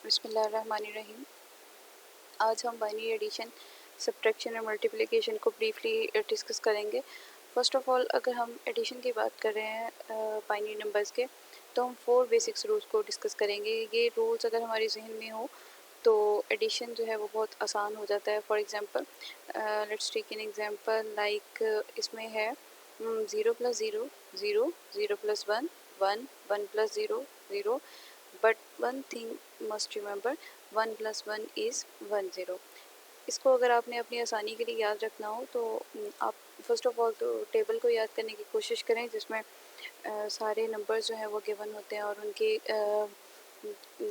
बिस्मिल्लाहिर्रहमानिर्रहीम। आज हम बाइनरी एडिशन, सब्ट्रैक्शन और मल्टीप्लिकेशन को ब्रीफली डिस्कस करेंगे। फ़र्स्ट ऑफ़ ऑल, अगर हम एडिशन की बात कर रहे हैं बाइनरी नंबर्स के, तो हम 4 बेसिक्स रूल्स को डिस्कस करेंगे। ये रूल्स अगर हमारे जहन में हो तो एडिशन जो है वो बहुत आसान हो जाता है। For example, let's take an example like इसमें है 0 + 0 0, 0 + 1 1, 1 + 0 0, but one thing must remember, 1 + 1 is 1 0। इसको अगर आपने अपनी आसानी के लिए याद रखना हो तो आप फर्स्ट ऑफ ऑल तो टेबल को याद करने की कोशिश करें जिसमें सारे नंबर जो हैं वो गिवन होते हैं और उनके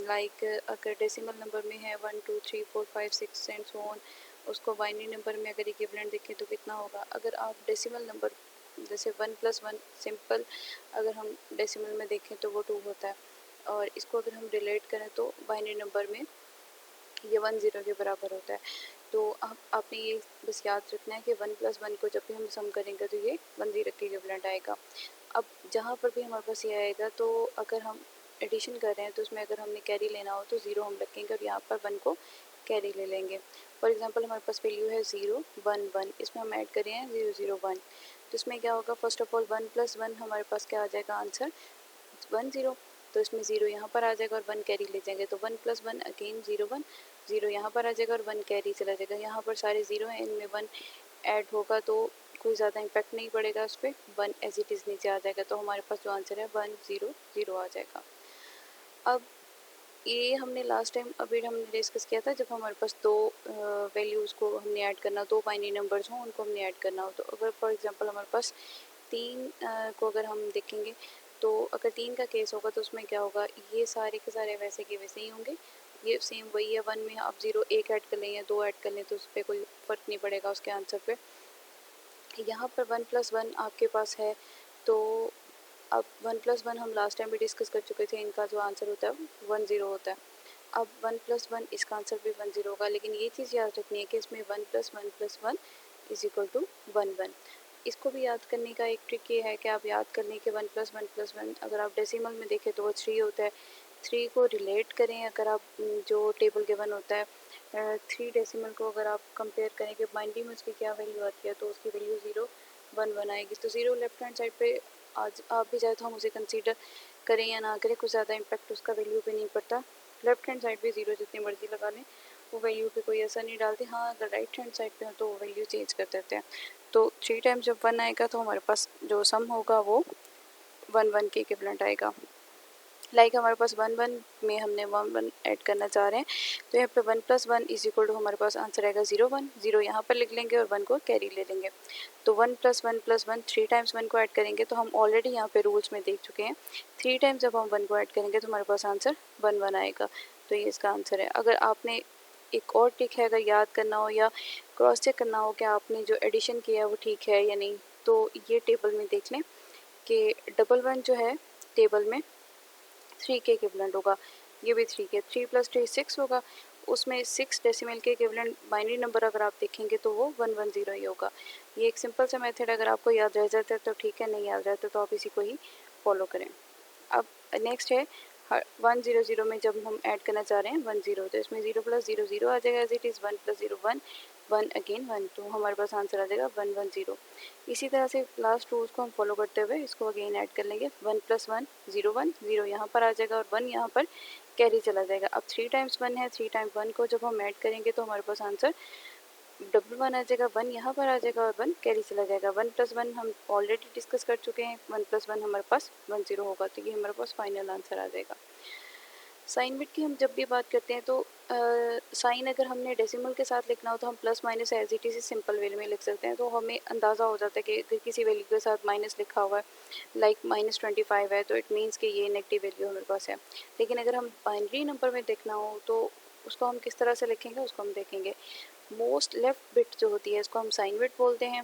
लाइक अगर डेसिमल नंबर में है 1 2 3 4 5 6 एंड सो ऑन, उसको बाइनरी नंबर में अगर इक्विवेलेंट देखें तो कितना होगा। अगर आप डेसिमल नंबर जैसे 1 + 1 सिंपल अगर हम डेसिमल में देखें तो वो 2 होता है, और इसको अगर हम रिलेट करें तो बाइनरी नंबर में ये 1 0 के बराबर होता है। तो आपने ये बस याद रखना है कि 1 + 1 को जब भी हम सम करेंगे तो ये 1 0 के इक्विवेलेंट आएगा। अब जहाँ पर भी हमारे पास ये आएगा तो अगर हम एडिशन कर रहे हैं तो उसमें अगर हमने कैरी लेना हो तो 0 हम रखेंगे और यहाँ पर 1 को कैरी ले लेंगे। फॉर एग्जांपल, हमारे पास वैल्यू है 0 1 1, इसमें हम ऐड कर रहे हैं 0 0 1, तो इसमें क्या होगा, फर्स्ट ऑफ ऑल 1 + 1 हमारे पास क्या आ जाएगा आंसर 1 0, तो इसमें 0 यहाँ पर आ जाएगा और 1 कैरी ले जाएंगे तो 1 + 1 अगेन 0 1, 0 यहाँ पर आ जाएगा और 1 कैरी चला जाएगा। यहाँ पर सारे 0 हैं, इनमें 1 ऐड होगा तो कोई ज़्यादा इम्पैक्ट नहीं पड़ेगा उस पर, 1 एज इट इज़ नीचे आ जाएगा, तो हमारे पास जो आंसर है 1 0 0 आ जाएगा। अब ये हमने लास्ट टाइम अभी हमने डिस्कस किया था जब हमारे पास दो वैल्यूज़ को हमने ऐड करना, दो बाइनरी नंबर्स हों उनको हमने ऐड करना हो, तो अगर फॉर एग्जांपल हमारे पास 3 को अगर हम देखेंगे तो अगर 3 का केस होगा तो उसमें क्या होगा, ये सारे के सारे वैसे के वैसे ही होंगे, ये सेम वही है। 1 में आप 0 1 ऐड कर लें या 2 ऐड कर लें तो उस पर कोई फ़र्क नहीं पड़ेगा उसके आंसर पे। यहाँ पर 1 + 1 आपके पास है, तो अब 1 + 1 हम लास्ट टाइम भी डिस्कस कर चुके थे, इनका जो आंसर होता है 1 0 होता है। अब 1 + 1 इसका आंसर भी 1 0 होगा, लेकिन ये चीज़ याद रखनी है कि इसमें 1 + 1 + 1 = 1 1। इसको भी याद करने का एक ट्रिक ये है कि आप याद कर लें कि 1 + 1 + 1 अगर आप डेसिमल में देखें तो वो 3 होता है। 3 को रिलेट करें, अगर आप जो टेबल गिवन होता है 3 डेसिमल को अगर आप कंपेयर करें कि बाइनरी में उसकी क्या वैल्यू आती है, तो उसकी वैल्यू 0 1 1 आएगी। तो 0 लेफ्ट हैंड साइड पे आज आप भी चाहे तो हम उसे कंसीडर करें या ना करें, कुछ ज़्यादा इम्पैक्ट उसका वैल्यू पे नहीं पड़ता। लेफ्ट हैंड साइड पे 0 जितनी मर्जी लगा लें, वो वैल्यू पे कोई असर नहीं डालती। हाँ, अगर राइट हैंड साइड पे हो तो वो वैल्यू चेंज कर देते हैं। तो 3 टाइम्स जब 1 आएगा तो हमारे पास जो सम होगा वो 1 1 के इक्विवेलेंट आएगा। लाइक हमारे पास 1 1 में हमने 1 1 ऐड करना चाह रहे हैं, तो यहाँ पे 1 + 1 = हमारे पास आंसर आएगा 0 1, 0 यहाँ पर लिख लेंगे और 1 को कैरी ले लेंगे। तो 1 + 1 + 1 3 टाइम्स 1 को ऐड करेंगे, तो हम ऑलरेडी यहाँ पे रूल्स में देख चुके हैं 3 टाइम्स जब हम 1 को ऐड करेंगे तो हमारे पास आंसर 1 1 आएगा। तो ये इसका आंसर है। अगर आपने एक और ट्रिक है, अगर याद करना हो या क्रॉस चेक करना हो कि आपने जो एडिशन किया है वो ठीक है या नहीं, तो ये टेबल में देख लें कि 1 1 जो है टेबल में 3 के इक्विवेलेंट होगा, ये भी 3 के, 3 + 3 6 होगा, उसमें 6 डेसिमल के इक्विवेलेंट बाइनरी नंबर अगर आप देखेंगे तो वो 1 1 0 ही होगा। ये एक सिंपल सा मेथड, अगर आपको याद रह जाता है तो ठीक है, नहीं याद रहता तो आप इसी को ही फॉलो करें। अब नेक्स्ट है 1 0 0 में जब हम ऐड करना चाह रहे हैं 1 0, तो इसमें 0 + 0 0 आ जाएगा एज इट इज़, 1 + 0 1 1 अगेन 1, तो हमारे पास आंसर आ जाएगा 1 1 0। इसी तरह से लास्ट रूल्स को हम फॉलो करते हुए इसको अगेन ऐड कर लेंगे, 1 + 1 0 1, 0 यहाँ पर आ जाएगा और 1 यहाँ पर कैरी चला जाएगा। अब 3 टाइम्स 1 है, 3 टाइम्स 1 को जब हम ऐड करेंगे तो हमारे पास आंसर 1 1 आ जाएगा, 1 यहाँ पर आ जाएगा और 1 कैरी चला जाएगा। 1 + 1 हम ऑलरेडी डिस्कस कर चुके हैं, 1 + 1 हमारे पास 1 0 होगा, तो ये हमारे पास फाइनल आंसर आ जाएगा। साइन बिट की हम जब भी बात करते हैं तो साइन अगर हमने डेसिमल के साथ लिखना हो तो हम plus minus as it is simple way में लिख सकते हैं, तो हमें अंदाज़ा हो जाता है कि अगर किसी वैल्यू के साथ माइनस लिखा हुआ है, लाइक -25 है, तो इट मीन्स कि ये नेगेटिव वैल्यू हमारे पास है। लेकिन अगर हम बाइनरी नंबर में देखना हो तो उसको हम किस तरह से लिखेंगे उसको हम देखेंगे। मोस्ट लेफ्ट बिट जो होती है इसको हम साइन बिट बोलते हैं।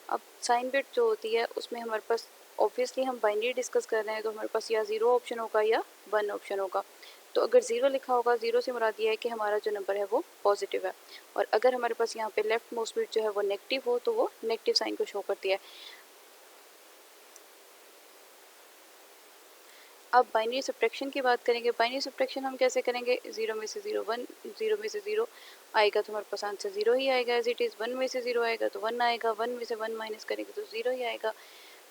अब साइन बिट जो होती है उसमें हमारे पास ऑब्वियसली हम बाइनरी डिस्कस कर रहे हैं तो हमारे पास या 0 ऑप्शन होगा या 1 ऑप्शन होगा। तो अगर 0 लिखा होगा, 0 से मुराद ये है कि हमारा जो नंबर है वो पॉजिटिव है, और अगर हमारे पास यहाँ पे लेफ्ट मोस्ट बिट जो है वो नेगेटिव हो तो वो नेगेटिव साइन को शो करती है। अब बाइनरी सब्ट्रैक्शन की बात करेंगे। बाइनरी सब्ट्रैक्शन हम कैसे करेंगे, 0 में से 0 1, 0 में से 0 आएगा तो हमारे पास आंसर 0 ही आएगा एज इट इज़। 1 में से 0 आएगा तो 1 आएगा, 1 में से 1 माइनस करेंगे तो 0 ही आएगा,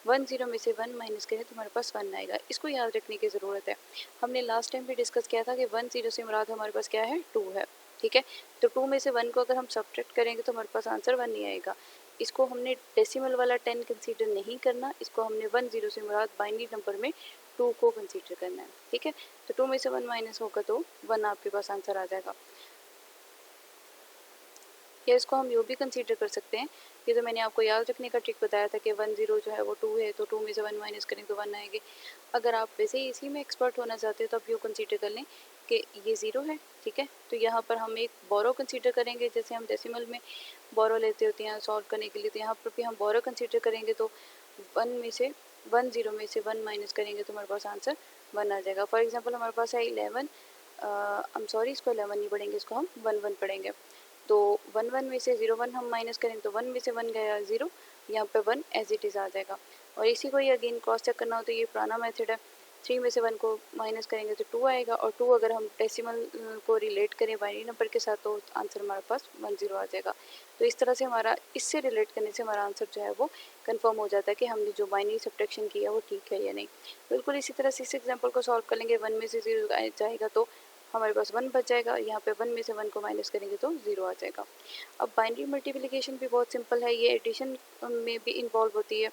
1 0 में से 1 माइनस करें तो हमारे पास 1 आएगा। इसको याद रखने की ज़रूरत है। हमने लास्ट टाइम भी डिस्कस किया था कि 1 0 से मुराद हमारे पास क्या है, 2 है, ठीक है। तो 2 में से 1 को अगर हम सब्ट्रैक्ट करेंगे तो हमारे पास आंसर 1 नहीं आएगा। इसको हमने डेसिमल वाला 10 कंसीडर नहीं करना, इसको हमने 1 0 से मुराद बाइनरी नंबर में 2 को कंसीडर करना है, ठीक है। तो 2 में से 1 माइनस होगा तो 1 आपके पास आंसर आ जाएगा। या इसको हम यूँ भी कंसीडर कर सकते हैं, ये तो मैंने आपको याद रखने का ट्रिक बताया था कि 1 0 जो है वो 2 है, तो 2 में से 1 माइनस करें तो 1 आएगी। अगर आप वैसे ही इसी में एक्सपर्ट होना चाहते हैं तो आप यूँ कंसीडर कर लें कि ये 0 है, ठीक है। तो यहाँ पर हम एक बोरो कंसीडर करेंगे, जैसे हम डेसिमल में बोरो लेते होते हैं सॉल्व करने के लिए, तो यहाँ पर भी हम बोरो कंसीडर करेंगे तो 1 में से 1 0 में से 1 माइनस करेंगे तो हमारे पास आंसर 1 आ जाएगा। फॉर एग्जाम्पल हमारे पास है 11, हम सॉरी इसको 11 नहीं पढ़ेंगे, इसको हम 1 1 पढ़ेंगे। तो 1 1 में से 0 1 हम माइनस करें तो 1 में से 1 गया 0, यहाँ पे 1 एज इट इज़ आ जाएगा। और इसी को ही अगेन क्रॉस चेक करना हो तो ये पुराना मेथड है, 3 में से 1 को माइनस करेंगे तो 2 आएगा, और 2 अगर हम डेसिमल को रिलेट करें बाइनरी नंबर के साथ तो आंसर हमारे पास 1 0 आ जाएगा। तो इस तरह से हमारा इससे रिलेट करने से हमारा आंसर जो है वो कंफर्म हो जाता है कि हमने जो बाइनरी सब्ट्रैक्शन किया है वो ठीक है या नहीं। बिल्कुल इसी तरह से इस एग्जाम्पल को सॉल्व कर लेंगे। 1 में से 0 जाएगा तो हमारे पास 1 बच जाएगा, यहाँ पे 1 में से 1 को माइनस करेंगे तो 0 आ जाएगा। अब बाइनरी मल्टीप्लिकेशन भी बहुत सिंपल है, ये एडिशन में भी इन्वॉल्व होती है।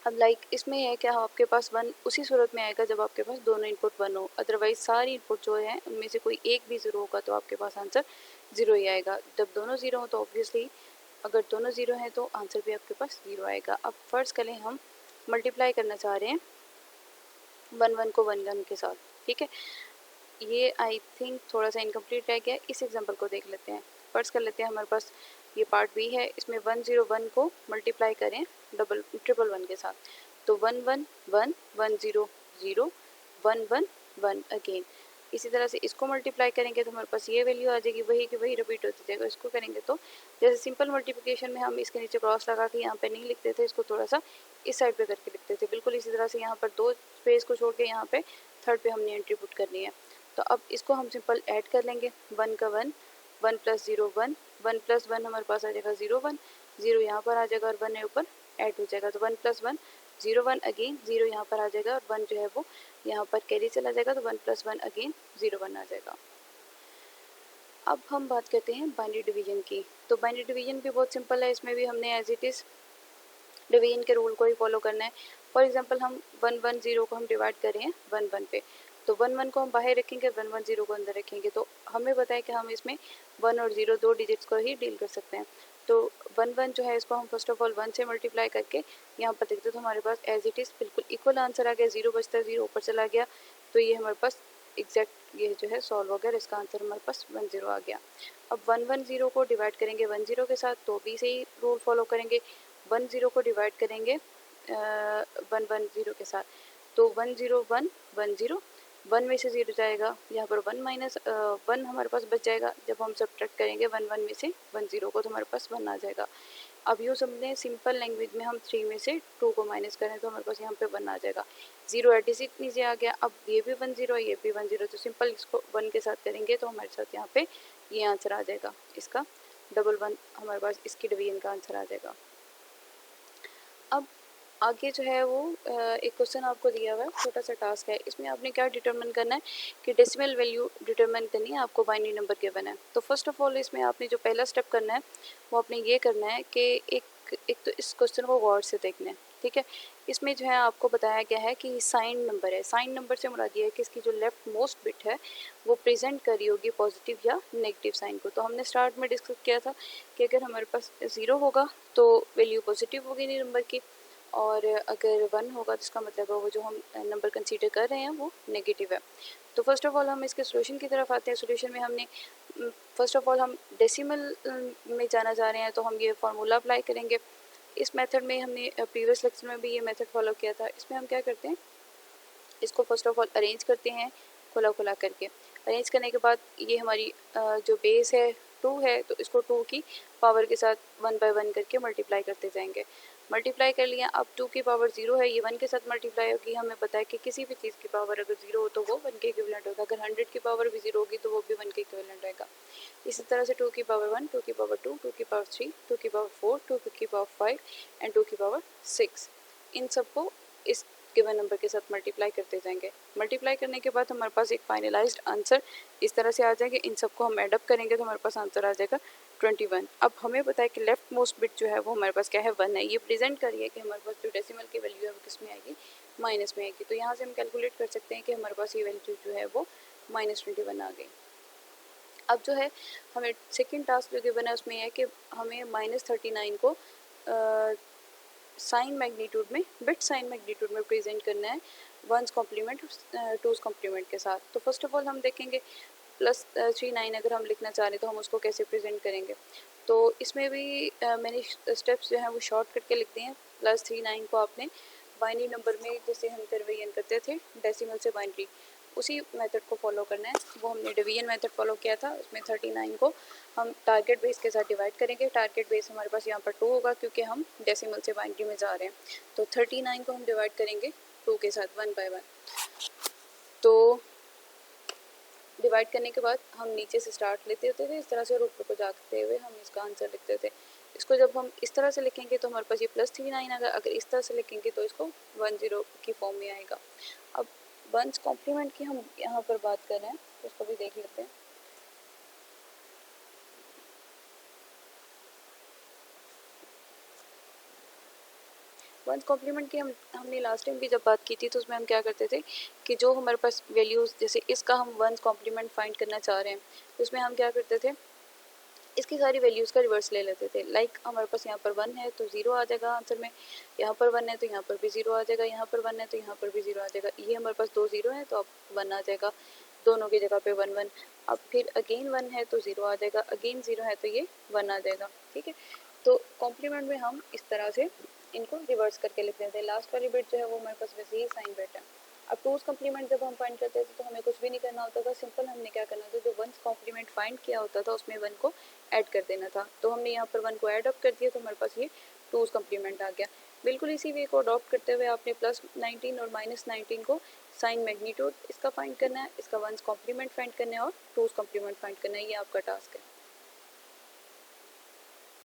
अब लाइक इसमें है कि आपके पास 1 उसी सूरत में आएगा जब आपके पास दोनों इनपुट 1 हो, अदरवाइज सारी इनपुट जो है उनमें से कोई एक भी 0 होगा तो आपके पास आंसर 0 ही आएगा। जब दोनों 0 हो तो ऑब्वियसली अगर दोनों 0 हैं तो आंसर भी आपके पास 0 आएगा। अब फर्ज करें हम मल्टीप्लाई करना चाह रहे हैं 1 1 को 1 1 के साथ, ठीक है। ये आई थिंक थोड़ा सा इनकम्प्लीट रह गया, इस एग्जांपल को देख लेते हैं। फर्स्ट कर लेते हैं हमारे पास ये पार्ट बी है, इसमें 1 0 1 को मल्टीप्लाई करें ट्रिपल 1 के साथ, तो 1 1 1 1 0 0 1 1 1 अगेन। इसी तरह से इसको मल्टीप्लाई करेंगे तो हमारे पास ये वैल्यू आ जाएगी, वही की वही रिपीट होती जाएगा। इसको करेंगे तो जैसे सिंपल मल्टीप्लिकेशन में हम इसके नीचे क्रॉस लगा के यहाँ पे नहीं लिखते थे, इसको थोड़ा सा इस साइड पे करके लिखते थे, बिल्कुल इसी तरह से यहाँ पर 2 स्पेस को छोड़ के यहाँ पे थर्ड पे हमने एंट्री पुट करनी है। तो अब इसको हम सिंपल ऐड कर लेंगे, 1 का 1 1 प्लस 0 1 1 प्लस 1 हमारे पास आ जाएगा 0 1 0 यहाँ पर आ जाएगा और 1 ऊपर ऐड हो जाएगा, तो 1 प्लस 1 0 1 अगेन 0 यहाँ पर आ जाएगा और 1 जो है वो यहाँ पर कैरी चला जाएगा, तो 1 प्लस 1 अगेन 0 1 आ जाएगा। अब हम बात करते हैं बाइनरी डिवीजन की। तो बाइनरी डिवीजन भी बहुत सिंपल है, इसमें भी हमने एज इट इज़ डिवीजन के रूल को ही फॉलो करना है। फॉर एग्जांपल हम 1 1 0 को हम डिवाइड कर रहे हैं 1 1 पे, तो 1 1 को हम बाहर रखेंगे, 1 1 0 को अंदर रखेंगे, तो हमें बताया कि हम इसमें 1 और 0 दो डिजिट्स को ही डील कर सकते हैं। तो 1 1 जो है इसको हम फर्स्ट ऑफ ऑल 1 से मल्टीप्लाई करके यहाँ पर देखते तो हमारे पास एज इट इज़ बिल्कुल इक्वल आंसर आ गया, 0 बचता है 0 ऊपर चला गया, तो ये हमारे पास एग्जैक्ट ये जो है सॉल्व हो गया, इसका आंसर हमारे पास 1 0 आ गया। अब 1 1 0 को डिवाइड करेंगे 1 0 के साथ, तो भी सही रूल फॉलो करेंगे। 1 0 को डिवाइड करेंगे 1 1 0 के साथ, तो 1 0 1 1 0 1 में से 0 जाएगा, यहाँ पर 1 माइनस 1 हमारे पास बच जाएगा, जब हम सब्ट्रैक्ट करेंगे 1 1 में से 1 0 को तो हमारे पास 1 आ जाएगा। अब यूँ समझें सिंपल लैंग्वेज में हम 3 में से 2 को माइनस करें तो हमारे पास यहाँ पे 1 आ जाएगा, 0 एडिसिट नीचे आ गया। अब ये भी 1 0 ये भी 1 0, तो सिंपल इसको 1 के साथ करेंगे तो हमारे साथ यहाँ पे ये आंसर आ जाएगा, इसका डबल 1 हमारे पास इसकी डिवीजन का आंसर आ जाएगा। अब आगे जो है वो एक क्वेश्चन आपको दिया हुआ है, छोटा सा टास्क है, इसमें आपने क्या डिटरमिन करना है कि डेसिमल वैल्यू डिटरमिन करनी है, आपको बाइनरी नंबर गिवन है। तो फर्स्ट ऑफ ऑल इसमें आपने जो पहला स्टेप करना है वो आपने ये करना है कि एक तो इस क्वेश्चन को गौर से देखना है, ठीक है। इसमें जो है आपको बताया गया है कि साइन नंबर है, साइन नंबर से मुराद ये है कि इसकी जो लेफ्ट मोस्ट बिट है वो प्रेजेंट कर रही होगी पॉजिटिव या नेगेटिव साइन को। तो हमने स्टार्ट में डिस्कस किया था कि अगर हमारे पास 0 होगा तो वैल्यू पॉजिटिव होगी नहीं नंबर की, और अगर 1 होगा तो इसका मतलब है वो जो हम नंबर कंसीडर कर रहे हैं वो नेगेटिव है। तो फर्स्ट ऑफ ऑल हम इसके सोल्यूशन की तरफ आते हैं। सोल्यूशन में हमने फर्स्ट ऑफ ऑल हम डेसिमल में जाना चाह रहे हैं, तो हम ये फार्मूला अप्लाई करेंगे। इस मेथड में हमने प्रीवियस लेक्चर में भी ये मेथड फॉलो किया था। इसमें हम क्या करते हैं, इसको फर्स्ट ऑफ ऑल अरेंज करते हैं खुला खुला करके। अरेंज करने के बाद ये हमारी जो बेस है 2 है तो इसको 2 की पावर के साथ 1 बाय 1 करके मल्टीप्लाई करते जाएंगे। मल्टीप्लाई कर लिया। अब 2 की पावर 0 है, ये 1 के साथ मल्टीप्लाई होगी। हमें पता है कि किसी भी चीज़ की पावर अगर 0 हो तो वो 1 के इक्विवेलेंट होगा। अगर 100 की पावर भी 0 होगी तो वो भी 1 के इक्विवेलेंट होगा। इसी तरह से 2 की पावर 1, 2 की पावर 2, 2 की पावर 3, 2 की पावर 4, 2 की पावर 5 एंड 2 की पावर 6, इन सबको इस गिवन नंबर के साथ मल्टीप्लाई करते जाएंगे। मल्टीप्लाई करने के बाद हमारे पास एक फाइनलाइज्ड आंसर इस तरह से आ जाएंगे। इन सबको हम एडअप करेंगे तो हमारे पास आंसर आ जाएगा 21। अब हमें पता है कि लेफ्ट मोस्ट बिट जो है वो हमारे पास क्या है, 1 है। ये प्रेजेंट करिए कि हमारे पास जो डेसिमल की वैल्यू है वो किस में आएगी, माइनस में आएगी। तो यहाँ से हम कैलकुलेट कर सकते हैं कि हमारे पास ये वैल्यू जो है वो -21 आ गई। अब जो है हमें सेकेंड टास्क जो गिवन है उसमें है कि हमें -39 को साइन मैग्नीट्यूड में, बिट साइन मैग्नीट्यूड में प्रेजेंट करना है, 1's कॉम्प्लीमेंट 2's कॉम्प्लीमेंट के साथ। तो फर्स्ट ऑफ ऑल हम देखेंगे +39 अगर हम लिखना चाह रहे हैं तो हम उसको कैसे प्रेजेंट करेंगे। तो इसमें भी मैंने स्टेप्स जो हैं वो शॉर्ट करके लिख दिए हैं। +39 को आपने बाइनरी नंबर में जैसे हम कन्वर्जन करते थे डेसिमल से बाइनरी, उसी मेथड को फॉलो करना है। वो हमने डिवीजन मेथड फॉलो किया था। उसमें 39 को हम टारगेट बेस के साथ डिवाइड करेंगे। टारगेट बेस हमारे पास यहाँ पर 2 होगा क्योंकि हम डेसिमल से बाइनरी में जा रहे हैं। तो 39 को हम डिवाइड करेंगे 2 के साथ 1 बाय 1। तो डिवाइड करने के बाद हम नीचे से स्टार्ट लेते होते थे, इस तरह से और ऊपर को जाते हुए हम इसका आंसर लिखते थे। इसको जब हम इस तरह से लिखेंगे तो हमारे पास ये +39 आएगा। अगर इस तरह से लिखेंगे तो इसको 10 की फॉर्म में आएगा। अब 1's कॉम्प्लीमेंट की हम यहाँ पर बात कर रहे हैं तो उसको भी देख लेते हैं। वंस कॉम्प्लीमेंट की हमने लास्ट टाइम भी जब बात की थी तो उसमें हम क्या करते थे कि जो हमारे पास वैल्यूज़, जैसे इसका हम वंस कॉम्प्लीमेंट फाइंड करना चाह रहे हैं तो उसमें हम क्या करते थे, इसकी सारी वैल्यूज़ का रिवर्स ले लेते थे। लाइक हमारे पास यहाँ पर 1 है तो 0 आ जाएगा आंसर में, यहाँ पर 1 है तो यहाँ पर भी 0 आ जाएगा, यहाँ पर 1 है तो यहाँ पर भी 0 आ जाएगा। ये हमारे पास 2 0 है तो अब 1 आ जाएगा, दोनों की जगह पे 1 1। अब फिर अगेन 1 है तो 0 आ जाएगा, अगेन 0 है तो ये 1 आ जाएगा। ठीक है, तो कॉम्प्लीमेंट में हम इस तरह से इनको रिवर्स करके लिख देते हैं। लास्ट वाली बिट जो है वो हमारे पास वैसे ही साइन बिट है। अब 2's कॉम्प्लीमेंट जब हम फाइंड करते थे तो हमें कुछ भी नहीं करना होता था, सिंपल हमने क्या करना था, जो 1's कॉम्प्लीमेंट फाइंड किया होता था उसमें 1 को ऐड कर देना था। तो हमने यहाँ पर 1 को ऐड अप कर दिया तो हमारे पास ये 2's कॉम्प्लीमेंट आ गया। बिल्कुल इसी वे को अडॉप्ट करते हुए आपने +19 और -19 को साइन मैग्नीट्यूड इसका फाइंड करना है, इसका 1's कॉम्प्लीमेंट फाइंड करना है और 2's कॉम्प्लीमेंट फाइंड करना है। ये आपका टास्क है।